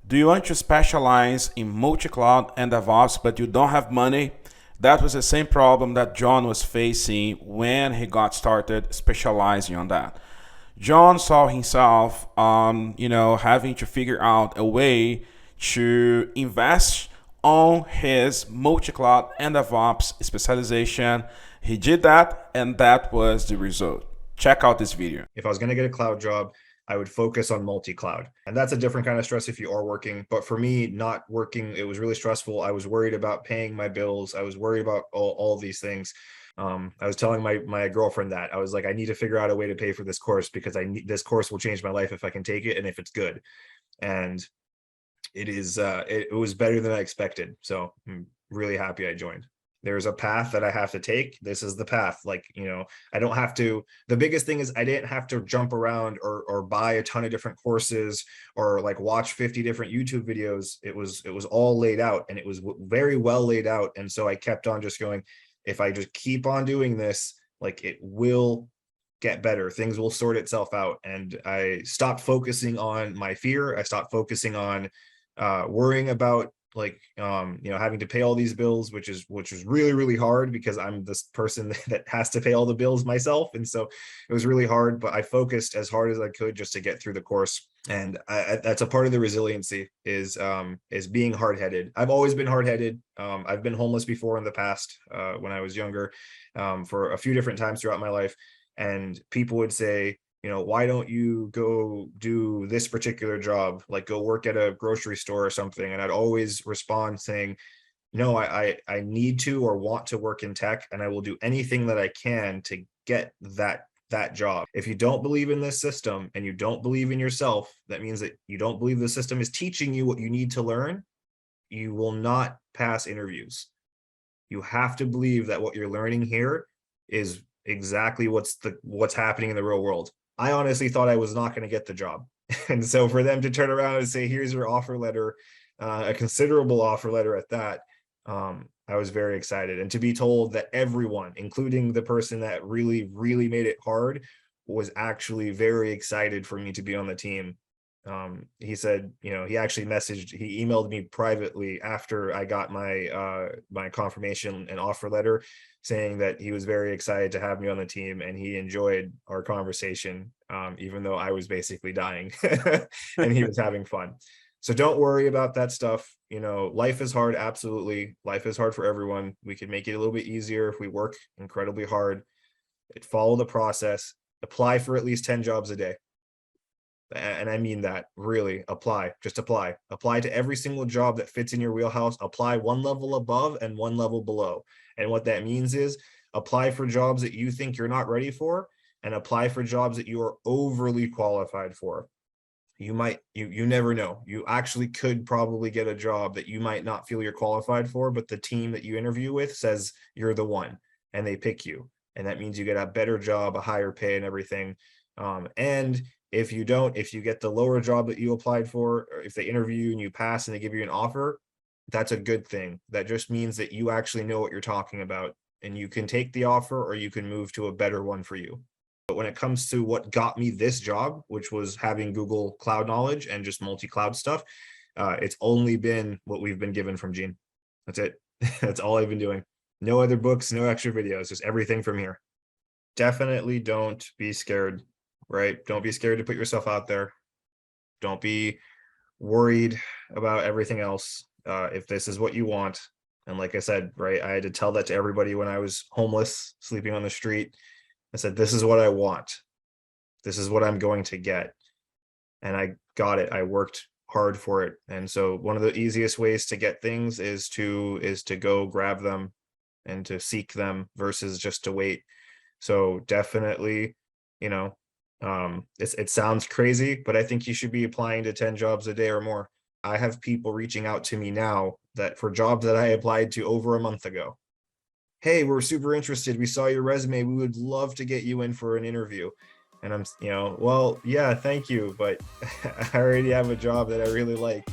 Do you want to specialize in multi-cloud and DevOps, but you don't have money? That was the same problem that John was facing when he got started specializing on that. John saw himself, having to figure out a way to invest on his multi-cloud and DevOps specialization. He did that, and that was the result. Check out this video. If I was going to get a cloud job, I would focus on multi-cloud. And that's a different kind of stress if you are working. But for me, not working, it was really stressful. I was worried about paying my bills. I was worried about all these things. I was telling my girlfriend that I was like, I need to figure out a way to pay for this course because this course will change my life if I can take it and if it's good. And it was better than I expected. So I'm really happy I joined. There's a path that I have to take. This is the path. I don't have to. The biggest thing is I didn't have to jump around or buy a ton of different courses or like watch 50 different YouTube videos. It was all laid out, and it was very well laid out. And so I kept on just going, if I just keep on doing this, like it will get better. Things will sort itself out. And I stopped focusing on my fear. I stopped focusing on worrying about having to pay all these bills, which is really, really hard because I'm this person that has to pay all the bills myself. And so it was really hard, but I focused as hard as I could just to get through the course. And that's a part of the resiliency is being hard-headed. I've always been hard-headed. I've been homeless before in the past when I was younger for a few different times throughout my life. And people would say, why don't you go do this particular job, like go work at a grocery store or something? And I'd always respond saying, no, I need to or want to work in tech, and I will do anything that I can to get that job. If you don't believe in this system and you don't believe in yourself, that means that you don't believe the system is teaching you what you need to learn. You will not pass interviews. You have to believe that what you're learning here is exactly what's happening in the real world. I honestly thought I was not going to get the job. And so for them to turn around and say, here's your offer letter, a considerable offer letter at that, I was very excited. And to be told that everyone, including the person that really, really made it hard, was actually very excited for me to be on the team. He said, he actually he emailed me privately after I got my confirmation and offer letter, saying that he was very excited to have me on the team and he enjoyed our conversation, even though I was basically dying and he was having fun. So don't worry about that stuff. Life is hard. Absolutely. Life is hard for everyone. We can make it a little bit easier if we work incredibly hard. Follow the process, apply for at least 10 jobs a day. And I mean that, really. Just apply to every single job that fits in your wheelhouse. Apply one level above and one level below. And what that means is apply for jobs that you think you're not ready for, and apply for jobs that you are overly qualified for. You never know. You actually could probably get a job that you might not feel you're qualified for, but the team that you interview with says you're the one and they pick you. And that means you get a better job, a higher pay and everything. And if you get the lower job that you applied for, or if they interview you and you pass and they give you an offer, that's a good thing. That just means that you actually know what you're talking about, and you can take the offer or you can move to a better one for you. But when it comes to what got me this job, which was having Google Cloud knowledge and just multi-cloud stuff, it's only been what we've been given from Gene. That's it. That's all I've been doing. No other books, no extra videos, just everything from here. Definitely don't be scared, right? Don't be scared to put yourself out there. Don't be worried about everything else. If this is what you want. And like I said, right, I had to tell that to everybody when I was homeless, sleeping on the street. I said, this is what I want. This is what I'm going to get. And I got it. I worked hard for it. And so one of the easiest ways to get things is to go grab them and to seek them versus just to wait. So definitely, it sounds crazy, but I think you should be applying to 10 jobs a day or more. I have people reaching out to me now that for jobs that I applied to over a month ago. Hey, we're super interested. We saw your resume. We would love to get you in for an interview. And I'm, well, yeah, thank you, but I already have a job that I really like.